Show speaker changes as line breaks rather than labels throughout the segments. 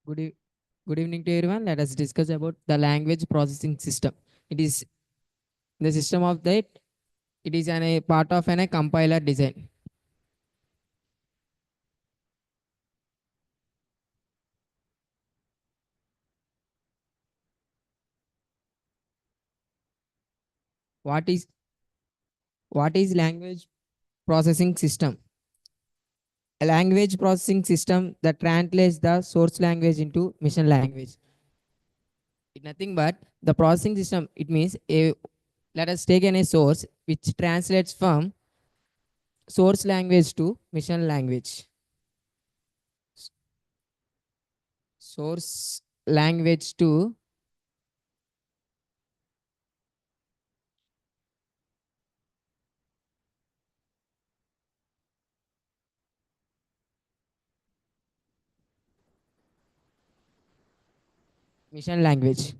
Good, good evening to everyone. Let us discuss about the language processing system. It is the system of that. It is a part of a compiler design. What is language processing system? A language processing system that translates the source language into machine language. It nothing but the processing system. It means a let us take a source which translates from source language to machine language. Source language to machine language.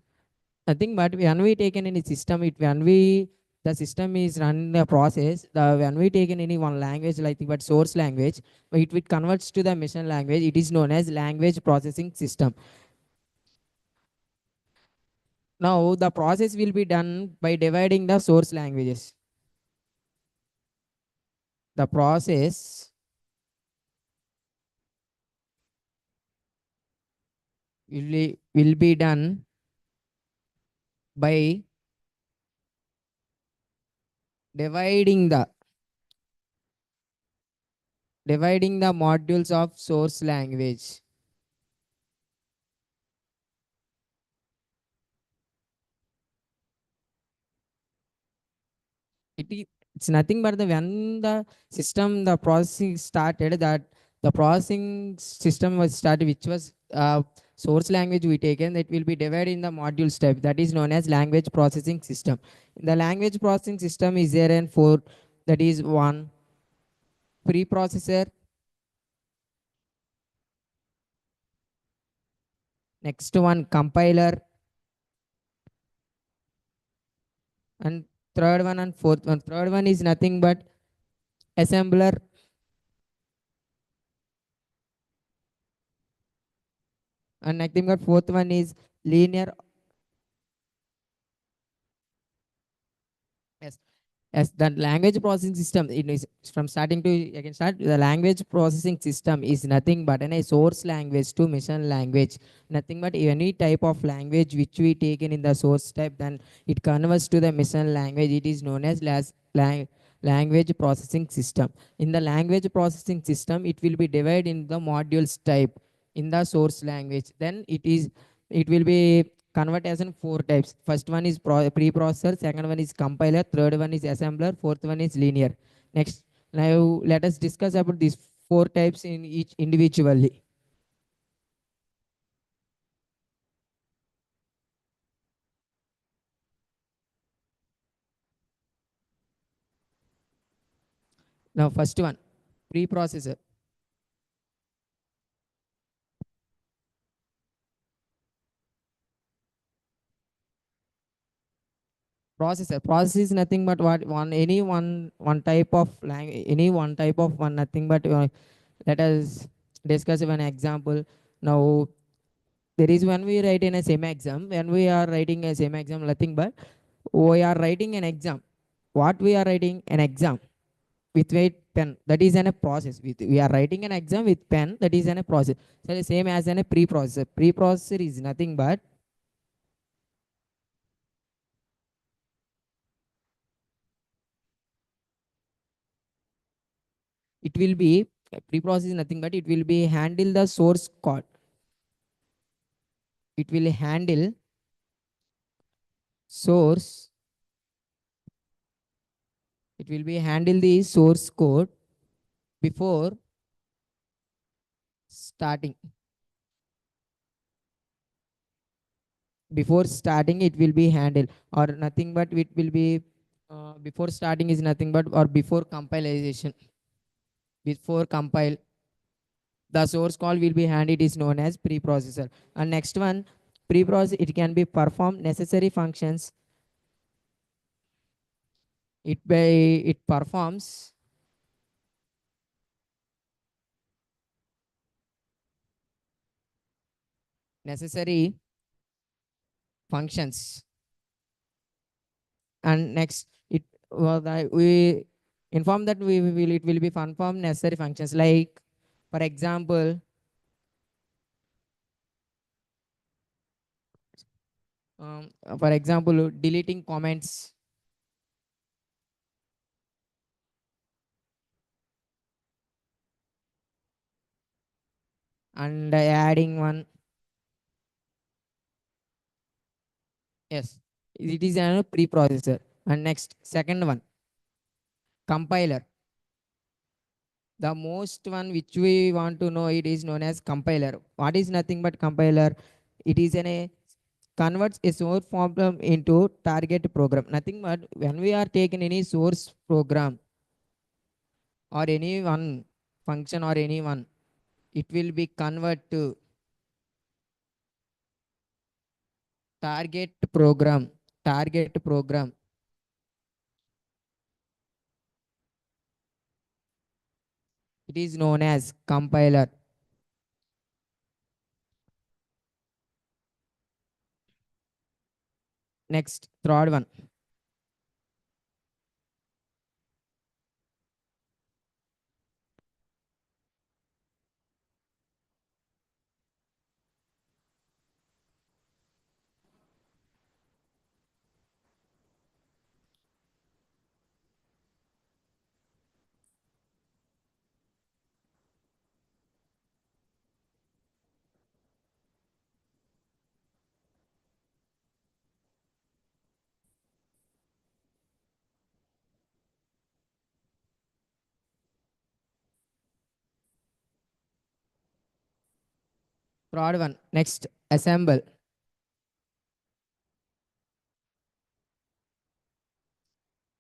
Nothing but when we taken any system, it when we the system is run the process, the when we taken any one language like but source language, it converts to the machine language. It is known as language processing system. Now the process will be done by dividing the source languages. The process will be done by dividing the modules of source language. It's nothing but the when the system the processing started, that the processing system was started, which was source language we taken, that will be divided in the module step, that is known as language processing system. In the language processing system is there and four, that is one preprocessor, next one compiler, and third one and fourth one. Third one is nothing but assembler, and nothing but fourth one is linear. Yes. As the language processing system, it is from starting to I can start. The language processing system is nothing but a source language to machine language. Nothing but any type of language which we taken in the source type, then it converts to the machine language. It is known as language processing system. In the language processing system, it will be divided in the modules type in the source language. Then it will be convert as in four types. First one is preprocessor, second one is compiler, third one is assembler, fourth one is linear. Next, now let us discuss about these four types in each individually. Now, first one, preprocessor. Process is nothing but what one type of language, any one type of one, nothing but let us discuss one example. Now, there is when we write in a same exam, when we are writing a same exam, nothing but we are writing an exam. What we are writing? An exam with weight pen. That is a process. We are writing an exam with pen. That is a process. So the same as a preprocessor. Preprocessor is nothing but it will be preprocess is nothing but it will be handle the source code. It will handle source. It will be handle the source code before starting. Before starting, it will be handled or nothing but it will be before starting is nothing but or before compilation. Before compile, the source call will be handled is known as preprocessor. And next one, preprocessor, it can be perform necessary functions. It performs necessary functions. And next, we inform that we will it will be confirm necessary functions, like for example, for example, deleting comments and adding one. Yes, it is a preprocessor. And next, second one, compiler. The most one which we want to know, it is known as compiler. What is nothing but compiler? It is a converts a source problem into target program. Nothing but when we are taking any source program or any one function or any one, it will be convert to target program. Target program. It is known as compiler. Next, third one. Third one. Next, assemble.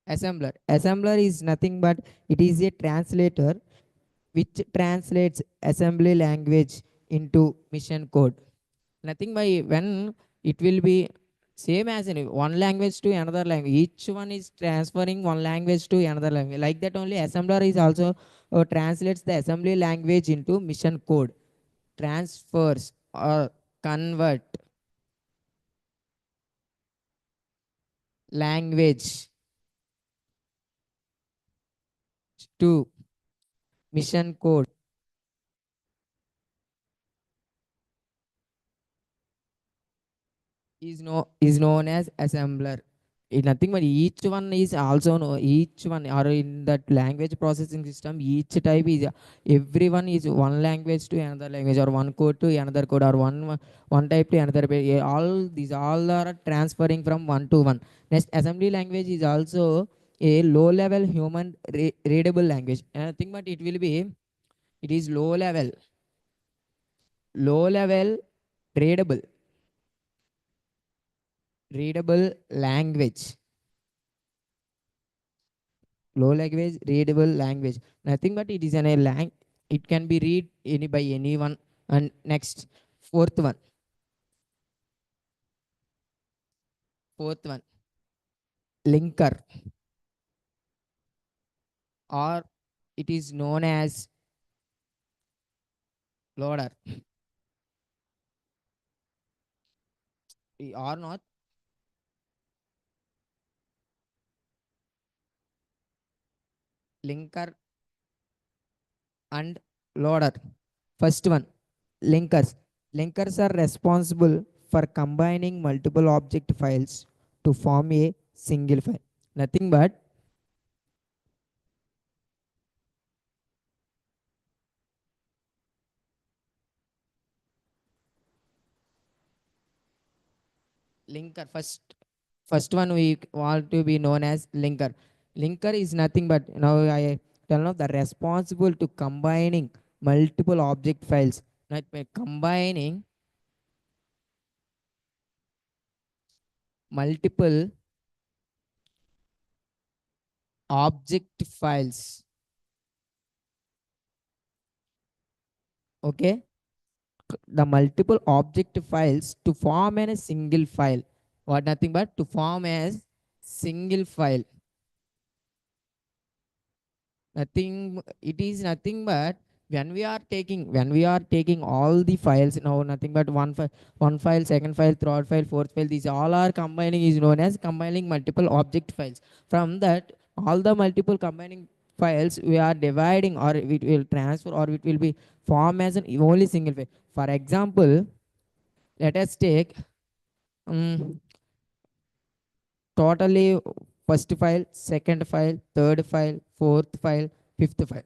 Assembler. Assembler is nothing but it is a translator which translates assembly language into mission code. Nothing by when it will be same as in one language to another language. Each one is transferring one language to another language. Like that only assembler is also translates the assembly language into mission code. Transfers or convert language to mission code is known as assembler. Nothing but each one is also know each one or in that language processing system, each type is everyone is one language to another language or one code to another code or one type to another. All these all are transferring from one to one. Next, assembly language is also a low level human readable language. Nothing but it is low level readable language. Low language readable language. Nothing but it is an a lang. It can be read any by anyone. And next, fourth one. Fourth one, linker, or it is known as loader. Or not, linker and loader. First one, linkers. Linkers are responsible for combining multiple object files to form a single file. Nothing but linker. First one we want to be known as linker. Linker is nothing but now I tell now the responsible to combining multiple object files. Not by combining multiple object files. Okay, the multiple object files to form a single file. What nothing but to form as single file. Nothing. It is nothing but when we are taking all the files now, nothing but one file, second file, third file, fourth file, these all are combining, is known as combining multiple object files. From that, all the multiple combining files we are dividing, or it will transfer, or it will be form as an only single file. For example, let us take um, totally first file, second file, third file, fourth file, fifth file.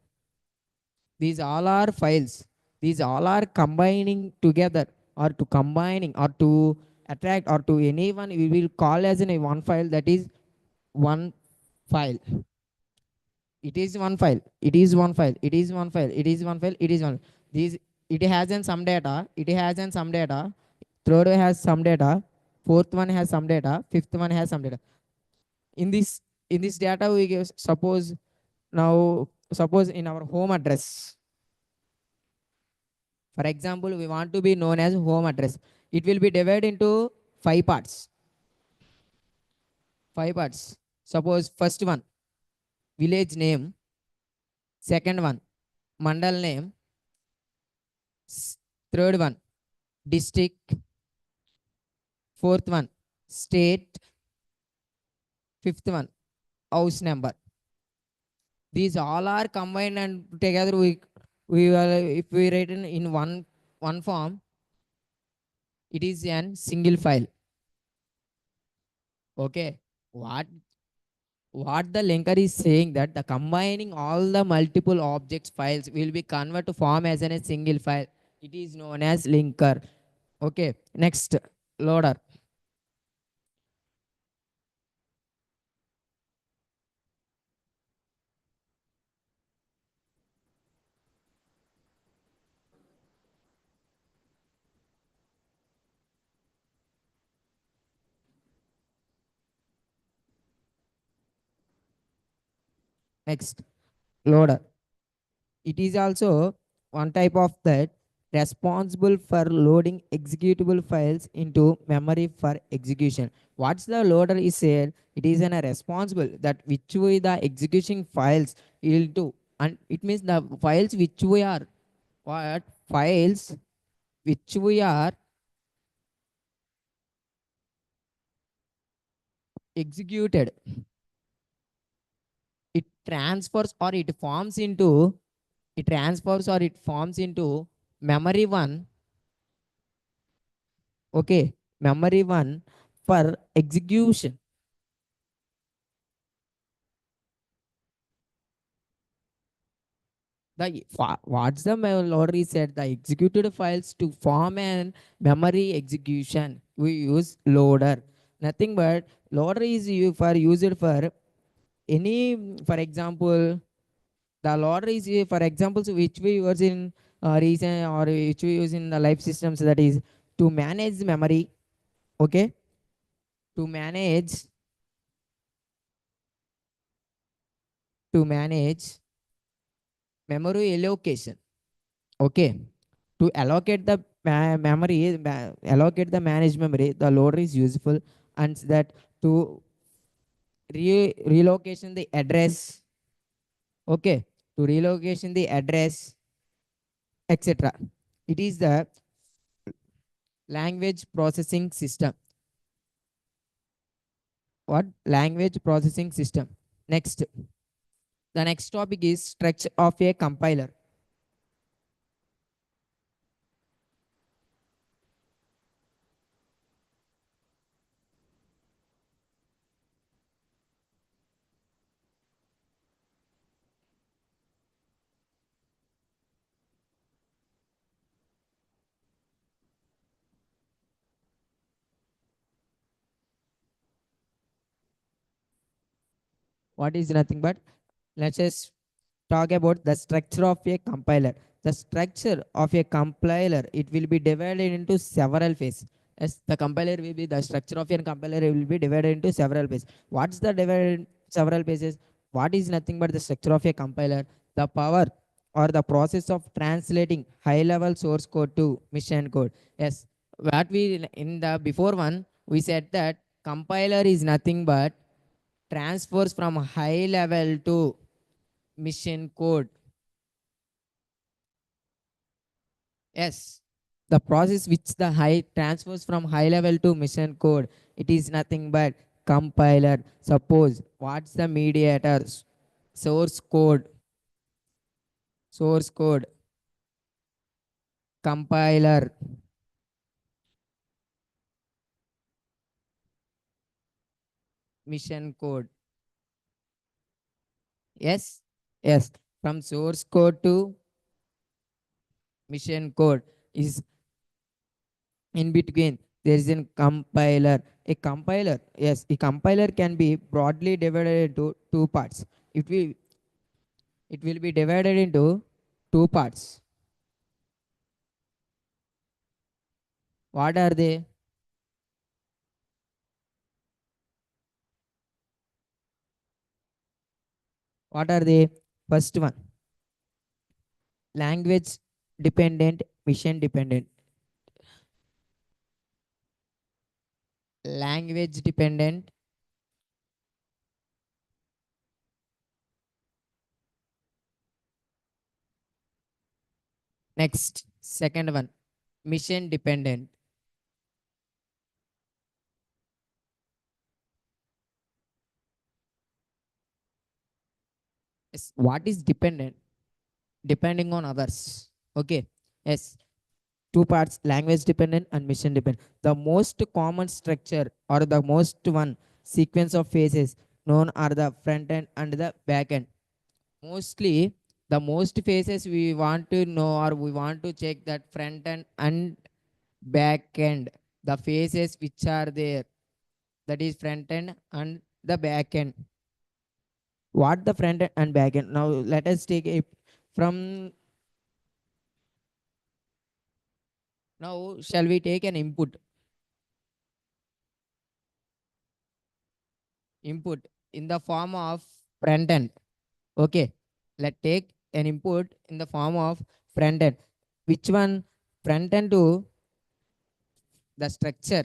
These all are files. These all are combining together, or to combining, or to attract, or to anyone we will call as in a one file. That is one file. It is one file. It is one file. It is one file. It is one file. It is one. These, it has in some data. It has in some data. Third one has some data. Fourth one has some data. Fifth one has some data. In this data we give, suppose in our home address. For example, we want to be known as home address. It will be divided into five parts. Five parts. Suppose first one, village name. Second one, mandal name. Third one, district. Fourth one, state. Fifth one, house number. These all are combined, and together we will, if we write in one form, it is an single file. Okay. What the linker is saying, that the combining all the multiple objects files will be converted to form as a single file. It is known as linker. Okay. Next, loader. Next, loader. It is also one type of that, responsible for loading executable files into memory for execution. What's the loader is said? It is a responsible that which way the execution files will do, and it means the files which we are, what files which we are executed, it transfers or it forms into, memory one. Okay, memory one for execution. What's the loader said, the executed files to form an memory execution, we use loader. Nothing but loader is for used for any, for example, the loader is for examples which we use in recent, or which we use in the life systems, that is to manage memory. Okay, to manage memory allocation. Okay, to allocate the allocate the managed memory, the loader is useful. And that to relocation the address. Okay, to relocation the address, etc. It is the language processing system. What? Language processing system. Next, the next topic is structure of a compiler. What is nothing but, let's just talk about the structure of a compiler. The structure of a compiler, it will be divided into several phases. Yes, the compiler will be, the structure of a compiler will be divided into several phases. What's the divided several phases? What is nothing but the structure of a compiler? The power or the process of translating high-level source code to machine code. Yes, what we in the before one we said that compiler is nothing but transfers from high level to machine code. Yes, the process which the high transfers from high level to mission code, it is nothing but compiler. Suppose what's the mediator? Source code, source code, compiler, mission code. Yes, yes. From source code to mission code is in between. There is a compiler. A compiler, yes, a compiler can be broadly divided into two parts. It will it will be divided into two parts. What are they? What are they? First one, language dependent, mission dependent. Language dependent. Next, second one, mission dependent. Yes, what is dependent? Depending on others. Okay. Yes, two parts, language dependent and mission dependent. The most common structure or the most one sequence of phases known are the front end and the back end. Mostly the most phases we want to know or we want to check that front end and back end, the phases which are there, that is front end and the back end. What the front end and back end? Now let us take it from. Now shall we take an input in the form of front end? Okay, let's take an input in the form of front end. Which one? Front end to the structure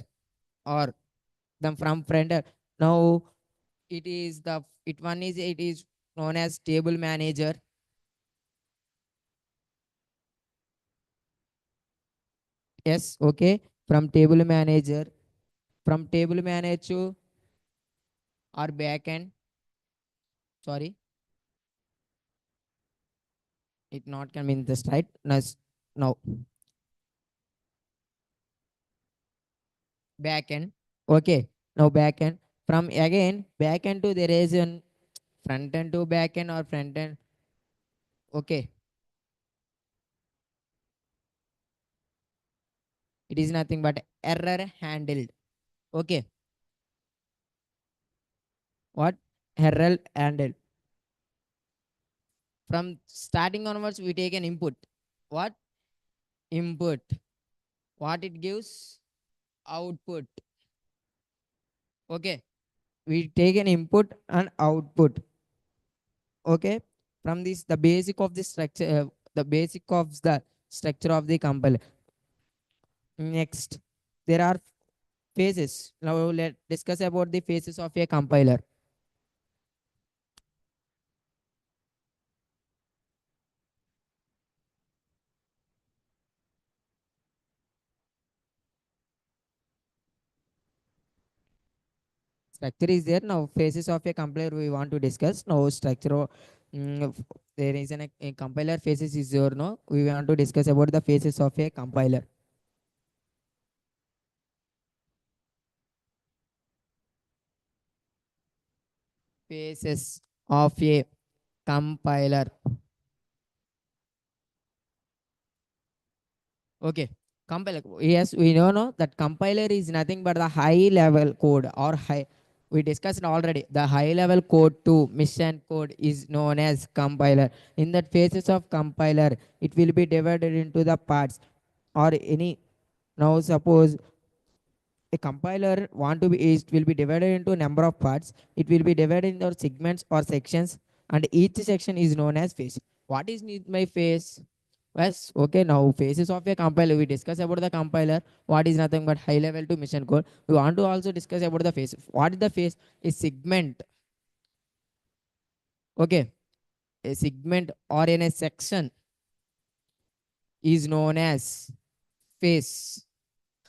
or the from front end. Now it is the it is known as table manager. Yes, okay. From table manager, from table manager or backend. Sorry, it not can mean this right. No, backend. Okay, now backend. From again backend to there is an front end to backend or front end. Okay, it is nothing but error handled. Okay, what error handled? From starting onwards, we take an input. What input? What it gives? Output. Okay, we take an input and output. Okay, from this the basic of the structure, the basic of the structure of the compiler. Next, there are phases. Now let's discuss about the phases of a compiler. Structure is there. Now phases of a compiler we want to discuss. Now structure, there is a compiler phases is there. No, we want to discuss about the phases of a compiler. Phases of a compiler. Okay, compiler. Yes, we know that compiler is nothing but the high level code or high. We discussed already. The high level code to mission code is known as compiler. In that phases of compiler, it will be divided into the parts or any. Now suppose a compiler want to be it will be divided into a number of parts. It will be divided into segments or sections, and each section is known as phase. What is my phase? Yes, okay. Now phases of a compiler. We discuss about the compiler. What is nothing but high level to mission code. We want to also discuss about the phase. What is the phase? A segment. Okay, a segment or in a section is known as phase.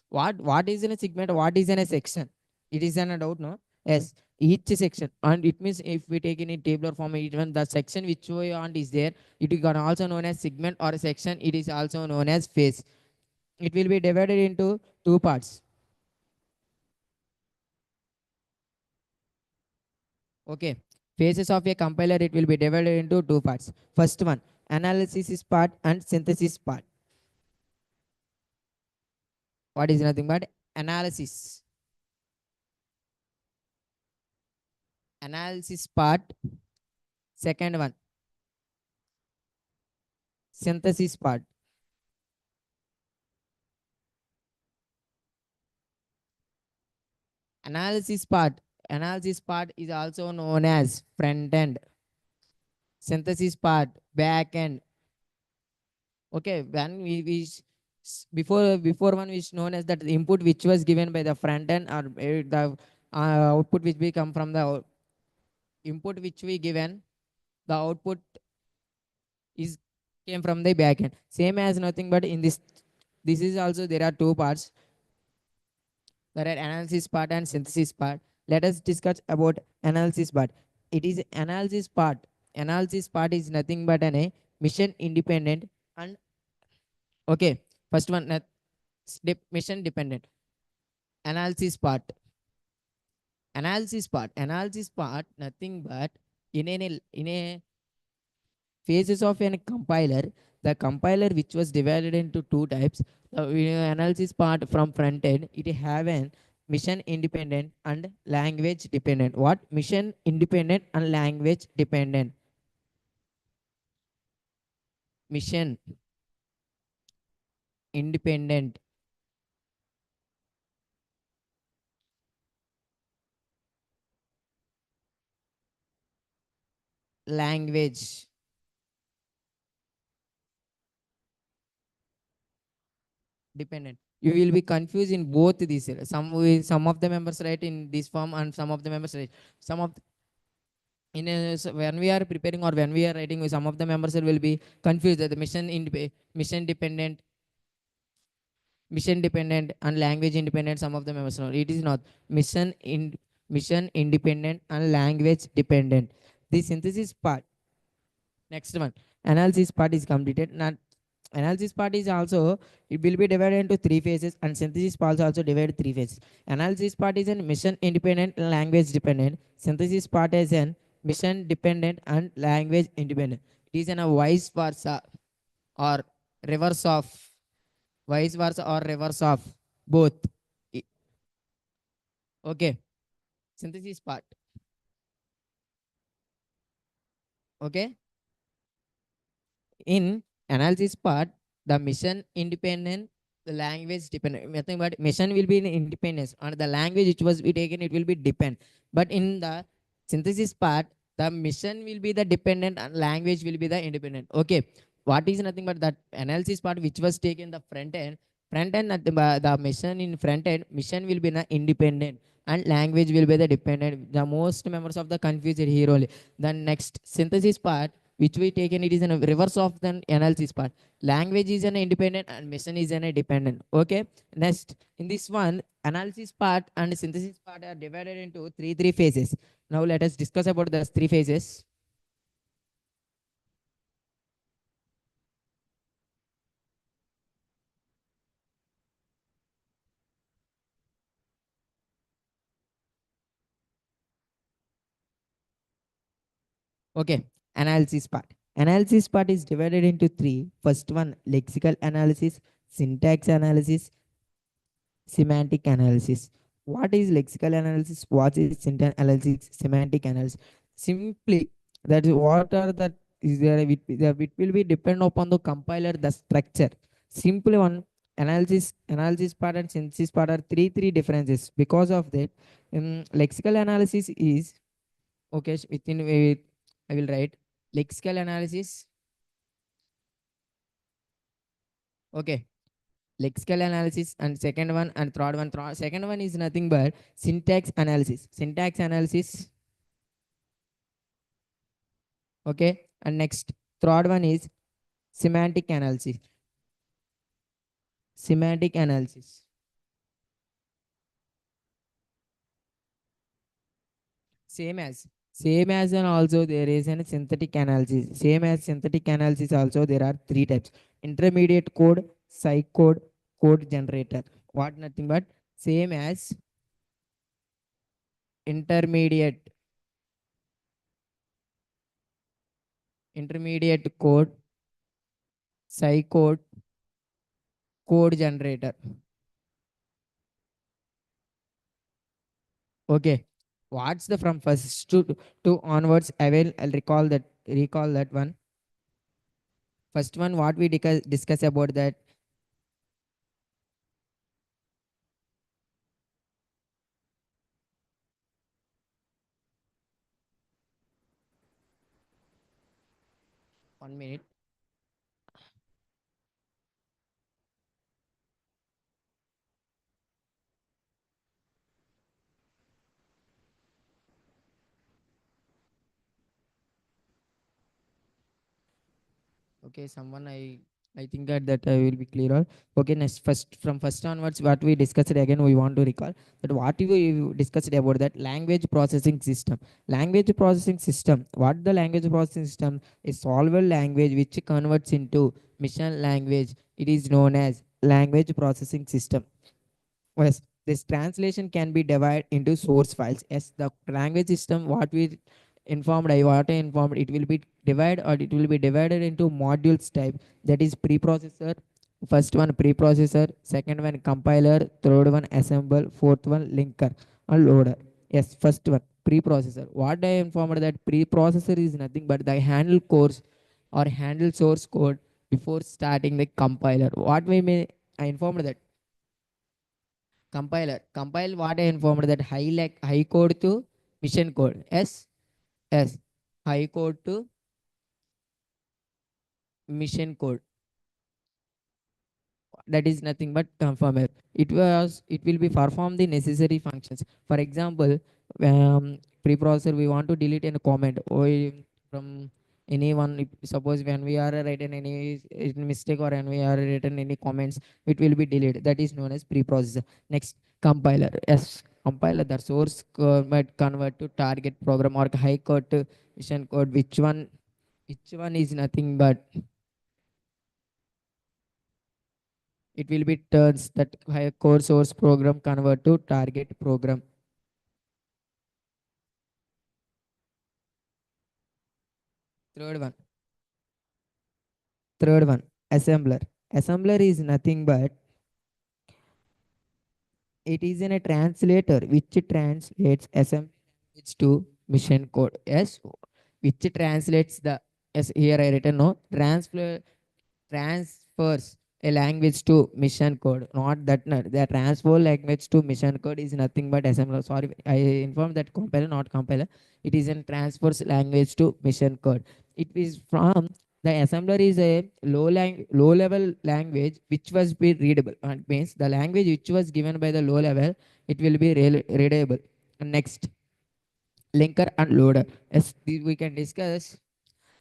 What is in a segment? What is in a section? It is an a doubt, no? Yes, each section, and it means if we take any tabular form, even the section which we want is there, it is also known as segment or a section. It is also known as phase. It will be divided into two parts. Okay, phases of a compiler, it will be divided into two parts. First one, analysis is part and synthesis part. What is nothing but analysis? Analysis part. Second one, synthesis part. Analysis part. Analysis part is also known as front end. Synthesis part, back end. Okay, when before one is known as that the input which was given by the front end, or the output which we come from the input which we given, the output is came from the back end. Same as nothing but in this is also there are two parts. There are analysis part and synthesis part. Let us discuss about analysis part. It is analysis part. Analysis part is nothing but a mission independent and okay. First one, mission dependent. Analysis part. Analysis part. Analysis part nothing but in a phases of a compiler, the compiler which was divided into two types. The analysis part from front end, it have an mission independent and language dependent. What? Mission independent and language dependent. Mission independent, language dependent. You will be confused in both these. Some of the members write in this form and some of the members write some of when we are preparing or when we are writing, some of the members will be confused that the mission dependent, mission dependent and language independent. Some of the members know it is not. Mission independent and language dependent. The synthesis part. Next one, analysis part is completed. Not analysis part is also, it will be divided into three phases, and synthesis part is also divided three phases. Analysis part is an mission independent and language dependent. Synthesis part is an mission dependent and language independent. It is in a vice versa or reverse of, vice versa or reverse of both. Okay, synthesis part. Okay, in analysis part, the mission independent, the language dependent. Nothing but mission will be in independence, and the language which was be taken, it will be depend. But in the synthesis part, the mission will be the dependent and language will be the independent. Okay, what is nothing but that analysis part which was taken the front end. Front end, the mission in front end, mission will be the independent and language will be the dependent. The most members of the confused here only. The next synthesis part which we taken, it is in a reverse of the analysis part. Language is an independent and mission is an dependent. Okay, next in this one, analysis part and synthesis part are divided into three phases. Now let us discuss about the three phases. Okay, analysis part. Analysis part is divided into three. First one, lexical analysis, syntax analysis, semantic analysis. What is lexical analysis? What is syntax analysis? Semantic analysis. Simply, that is what are the is there it will be depend upon the compiler, the structure. Simply one, analysis part and synthesis part are three differences. Because of that, lexical analysis is okay. Within I will write lexical analysis. Okay, lexical analysis, and second one and third one. Second one is nothing but syntax analysis. Syntax analysis. Okay, and next third one is semantic analysis. Semantic analysis. Same as. Same as, and also there is an synthetic analysis. Same as synthetic analysis also there are three types. Intermediate code, psych code, code generator. What nothing but same as intermediate intermediate code, psych code, code generator. Okay. What's the from first to onwards? I'll recall that one. First one, what we discuss about that. 1 minute. Okay, someone I think that I will be clearer. Okay, next first onwards, what we discussed again, we want to recall that what we discussed about that language processing system. Language processing system. What the language processing system is solver language which converts into machine language. It is known as language processing system. Yes, this translation can be divided into source files. Yes, the language system, what I informed, it will be divided, or it will be divided into modules type. That is preprocessor. First one preprocessor, second one compiler, third one assemble, fourth one linker and loader. Yes, first one preprocessor. What I informed that preprocessor is nothing but the handle course or handle source code before starting the compiler. What we may I informed that compiler compile what I informed that high code to mission code. Yes, high code to mission code. That is nothing but confirmer. It will be perform the necessary functions. For example, preprocessor we want to delete a comment or from anyone. Suppose when we are written any mistake or when we are written any comments, it will be deleted. That is known as preprocessor. Next, compiler. Yes, compiler, the source code might convert to target program or high code to mission code. Which one is nothing but it will be turns that higher core source program convert to target program. Third one, third one, assembler. Assembler is nothing but it is in a translator which translates assembly language to mission code. Yes, which translates the yes here I written no transfers a language to mission code. Not that the transfer language to mission code is nothing but assembler. Sorry, I informed that compiler, not compiler. It is in transfers language to mission code. It is from the assembler is a low level language which was be readable. It means the language which was given by the low level, it will be readable. Next, linker and loader. Yes, we can discuss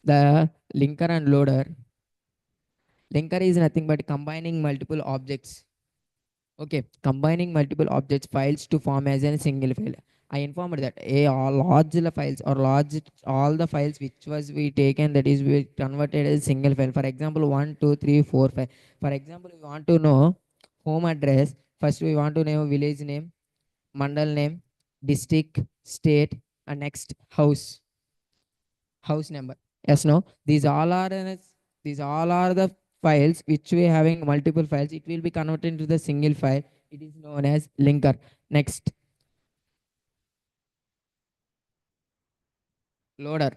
the linker and loader. Linker is nothing but combining multiple objects. Okay, combining multiple objects files to form as a single file. I informed that a all large files or large all the files which was we taken, that is we converted as single file. For example, 1, 2, 3, 4, 5. For example, we want to know home address. First, we want to know village name, mandal name, district, state, and next house number. Yes, no. These all are the files which we having multiple files. It will be converted into the single file. It is known as linker. Next, loader.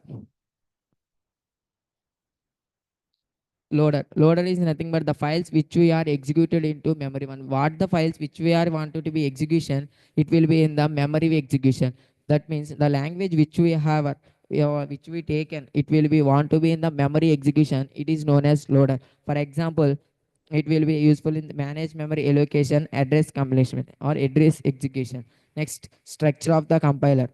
Loader is nothing but the files which we are executed into memory one. What the files which we are wanted to be execution, it will be in the memory execution. That means the language which we have which we taken, it will be want to be in the memory execution. It is known as loader. For example, it will be useful in the manage memory allocation, address compilation or address execution. Next, structure of the compiler.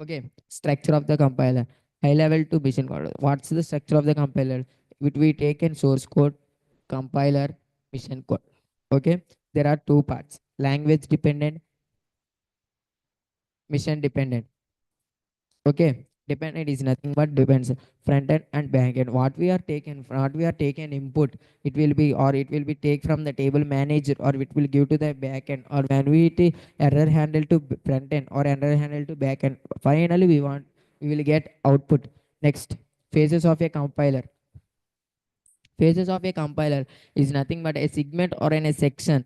Okay, structure of the compiler. high level to mission code. What's the structure of the compiler? It we take in source code, compiler, mission code. Okay, there are two parts: language dependent, mission dependent. Okay, dependent is nothing but depends front end and back end. What we are taken input, it will be, or it will be take from the table manager, or it will give to the back end, or when we error handle to front end or error handle to back end. Finally, we will get output. Next, phases of a compiler. Phases of a compiler is nothing but a segment or in a section.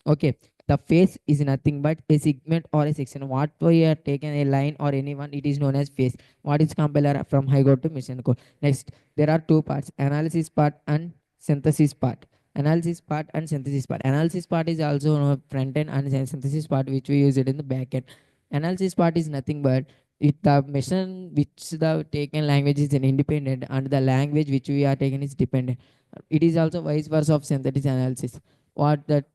Okay, the phase is nothing but a segment or a section. What we are taken a line or anyone, it is known as phase. What is compiler? From high code to mission code. Next, there are two parts: analysis part and synthesis part. Analysis part and synthesis part. Analysis part is also front end, and synthesis part which we use it in the back end. Analysis part is nothing but if the mission which the taken language is an independent and the language which we are taken is dependent. It is also vice versa of synthesis analysis. What the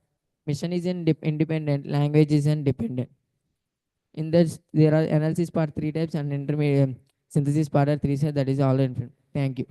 mission is independent, language is independent. In this, there are analysis part three types and intermediate synthesis part are three types. That is all. Thank you.